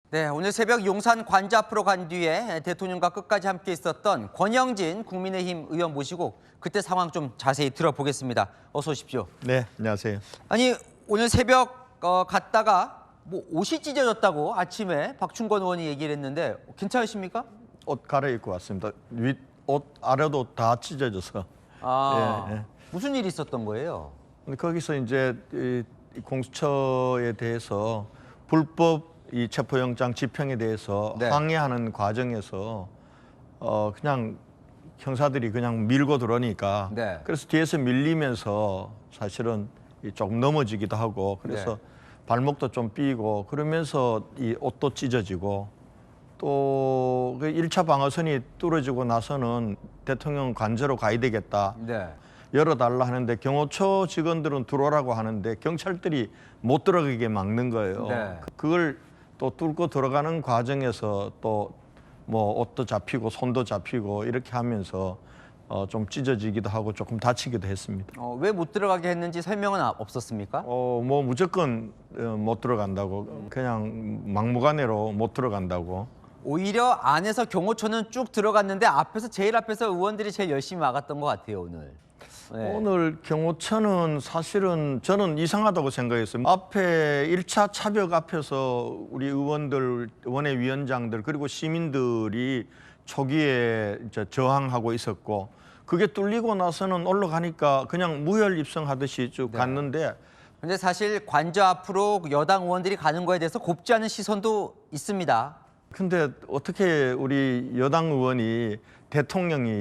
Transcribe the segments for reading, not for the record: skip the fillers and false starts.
네, 오늘 새벽 용산 관저 앞으로 간 뒤에 대통령과 끝까지 함께 있었던 권영진 국민의힘 의원 모시고 그때 상황 좀 자세히 들어보겠습니다. 어서 오십시오. 네, 안녕하세요. 아니, 오늘 새벽 갔다가 뭐 옷이 찢어졌다고 아침에 박충건 의원이 얘기를 했는데 괜찮으십니까? 옷 갈아입고 왔습니다. 윗옷 아래도 다 찢어져서. 예. 무슨 일이 있었던 거예요? 근데 거기서 이제 이 공수처에 대해서 불법 이 체포영장 집행에 대해서 네. 항의하는 과정에서 그냥 형사들이 그냥 밀고 들어오니까 네. 그래서 뒤에서 밀리면서 사실은 조금 넘어지기도 하고 그래서 네. 발목도 좀 삐고 그러면서 이 옷도 찢어지고 또 그 1차 방어선이 뚫어지고 나서는 대통령 관저로 가야 되겠다. 네. 열어달라 하는데 경호처 직원들은 들어오라고 하는데 경찰들이 못 들어가게 막는 거예요. 네. 그걸 또 뚫고 들어가는 과정에서 또 뭐 옷도 잡히고 손도 잡히고 이렇게 하면서 좀 찢어지기도 하고 조금 다치기도 했습니다. 왜 못 들어가게 했는지 설명은 없었습니까? 뭐 무조건 못 들어간다고 그냥 막무가내로 못 들어간다고. 오히려 안에서 경호처는 쭉 들어갔는데 앞에서 제일 앞에서 의원들이 제일 열심히 막았던 것 같아요, 오늘. 네. 오늘 경호처는 사실은 저는 이상하다고 생각했어요. 앞에 1차 차벽 앞에서 우리 의원들, 원외위원장들 그리고 시민들이 초기에 이제 저항하고 있었고 그게 뚫리고 나서는 올라가니까 그냥 무혈 입성하듯이 쭉 네. 갔는데 근데 사실 관저 앞으로 여당 의원들이 가는 거에 대해서 곱지 않은 시선도 있습니다. 근데 어떻게 우리 여당 의원이 대통령이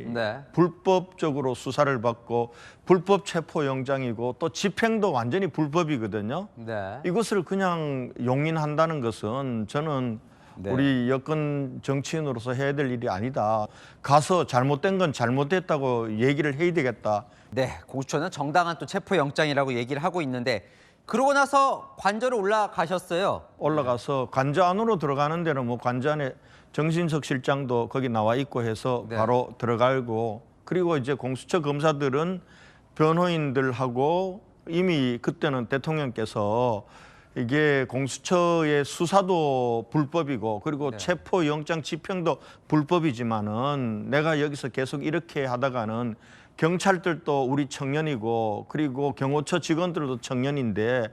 네. 불법적으로 수사를 받고 불법 체포영장이고 또 집행도 완전히 불법이거든요. 네. 이것을 그냥 용인한다는 것은 저는 네. 우리 여권 정치인으로서 해야 될 일이 아니다. 가서 잘못된 건 잘못됐다고 얘기를 해야 되겠다. 네, 공수처는 정당한 또 체포영장이라고 얘기를 하고 있는데 그러고 나서 관저로 올라가셨어요. 올라가서 관저 안으로 들어가는 데는 뭐 관저 안에 정진석 실장도 거기 나와 있고 해서 네. 바로 들어가고 그리고 이제 공수처 검사들은 변호인들하고 이미 그때는 대통령께서 이게 공수처의 수사도 불법이고 그리고 네. 체포영장 집행도 불법이지만은 내가 여기서 계속 이렇게 하다가는 경찰들도 우리 청년이고 그리고 경호처 직원들도 청년인데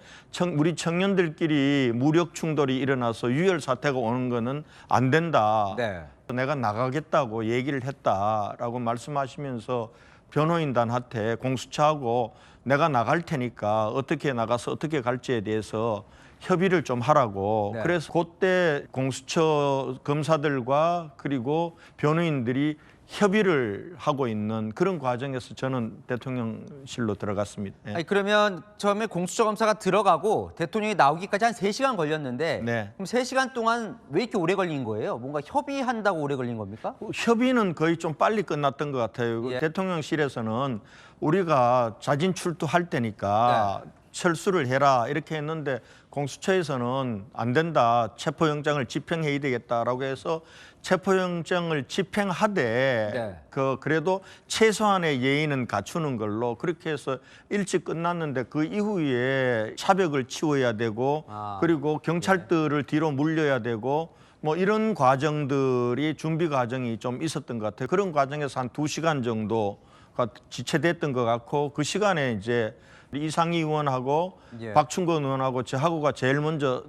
우리 청년들끼리 무력 충돌이 일어나서 유혈 사태가 오는 거는 안 된다. 네. 내가 나가겠다고 얘기를 했다라고 말씀하시면서 변호인단한테 공수처하고 내가 나갈 테니까 어떻게 나가서 어떻게 갈지에 대해서 협의를 좀 하라고. 네. 그래서 그때 공수처 검사들과 그리고 변호인들이 협의를 하고 있는 그런 과정에서 저는 대통령실로 들어갔습니다. 예. 아니, 그러면 처음에 공수처 검사가 들어가고 대통령이 나오기까지 한 3시간 걸렸는데 네. 그럼 3시간 동안 왜 이렇게 오래 걸린 거예요? 뭔가 협의한다고 오래 걸린 겁니까? 협의는 거의 좀 빨리 끝났던 것 같아요. 예. 대통령실에서는 우리가 자진 출두할 때니까 철수를 해라 이렇게 했는데 공수처에서는 안 된다. 체포영장을 집행해야 되겠다라고 해서 체포영장을 집행하되 네. 그래도 최소한의 예의는 갖추는 걸로 그렇게 해서 일찍 끝났는데 그 이후에 차벽을 치워야 되고 그리고 경찰들을 뒤로 물려야 되고 뭐 이런 과정들이 준비 과정이 좀 있었던 것 같아요. 그런 과정에서 한 2시간 정도가 지체됐던 것 같고 그 시간에 이제 이상희 의원하고 예. 박충건 의원하고 저하고가 제일 먼저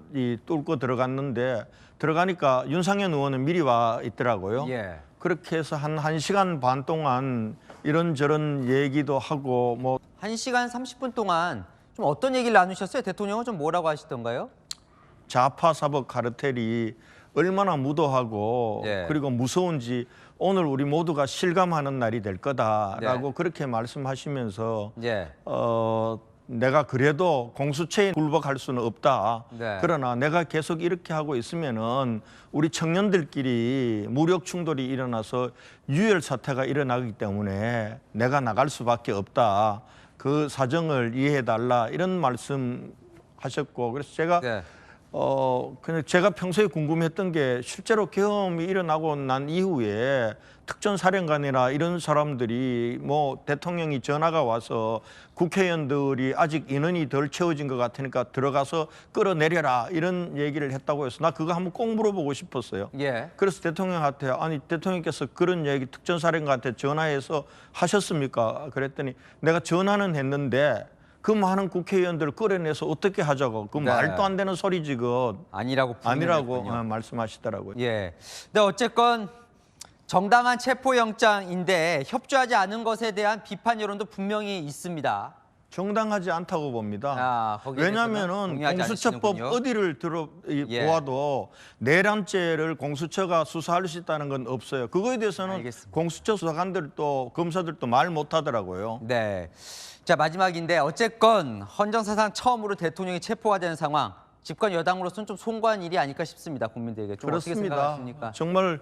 뚫고 들어갔는데 들어가니까 윤상현 의원은 미리 와 있더라고요. 예. 그렇게 해서 한 1시간 반 동안 이런저런 얘기도 하고 뭐 1시간 30분 동안 좀 어떤 얘기를 나누셨어요? 대통령은 좀 뭐라고 하시던가요? 좌파 사법 카르텔이 얼마나 무도하고 예. 그리고 무서운지 오늘 우리 모두가 실감하는 날이 될 거다라고 네. 그렇게 말씀하시면서 예. 내가 그래도 공수처에 굴복할 수는 없다. 네. 그러나 내가 계속 이렇게 하고 있으면은 우리 청년들끼리 무력 충돌이 일어나서 유혈 사태가 일어나기 때문에 내가 나갈 수밖에 없다. 그 사정을 이해해 달라 이런 말씀하셨고 그래서 제가 네. 그냥 제가 평소에 궁금했던 게 실제로 계엄이 일어나고 난 이후에 특전사령관이나 이런 사람들이 뭐 대통령이 전화가 와서 국회의원들이 아직 인원이 덜 채워진 것 같으니까 들어가서 끌어내려라 이런 얘기를 했다고 해서 나 그거 한번 꼭 물어보고 싶었어요. 예. 그래서 대통령한테 아니 대통령께서 그런 얘기 특전사령관한테 전화해서 하셨습니까? 그랬더니 내가 전화는 했는데 그 많은 국회의원들을 끌어내서 어떻게 하자고 그 네. 말도 안 되는 소리지 그 아니라고 아니라고 분명했군요. 말씀하시더라고요. 예. 근데 어쨌건 정당한 체포영장인데 협조하지 않은 것에 대한 비판 여론도 분명히 있습니다. 정당하지 않다고 봅니다. 거기에 대해서는 왜냐하면은 동의하지 공수처법 않으시는군요. 어디를 보아도 내란죄를 공수처가 수사할 수 있다는 건 없어요. 그거에 대해서는 알겠습니다. 공수처 수사관들도 검사들도 말 못하더라고요. 네. 자, 마지막인데 어쨌건 헌정사상 처음으로 대통령이 체포가 되는 상황. 집권 여당으로서는 좀 송구한 일이 아닐까 싶습니다. 국민들에게. 좀 어떻게 그렇습니다. 생각하십니까? 정말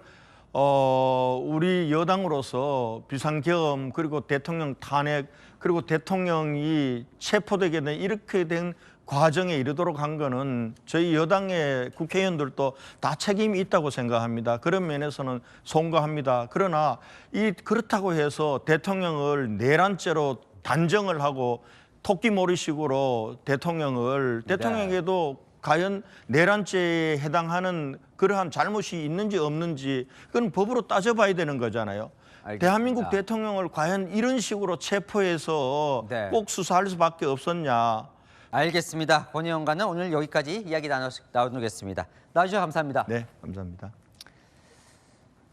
우리 여당으로서 비상계엄 그리고 대통령 탄핵 그리고 대통령이 체포되게 된 이렇게 된 과정에 이르도록 한 거는 저희 여당의 국회의원들도 다 책임이 있다고 생각합니다. 그런 면에서는 송구합니다. 그러나 그렇다고 해서 대통령을 내란죄로 단정을 하고 토끼몰이식으로 대통령에게도 과연 내란죄에 해당하는 그러한 잘못이 있는지 없는지 그건 법으로 따져봐야 되는 거잖아요. 알겠습니다. 대한민국 대통령을 과연 이런 식으로 체포해서 네. 꼭 수사할 수밖에 없었냐. 알겠습니다. 권 의원과는 오늘 여기까지 이야기 나누겠습니다. 나와주셔서 감사합니다. 네, 감사합니다.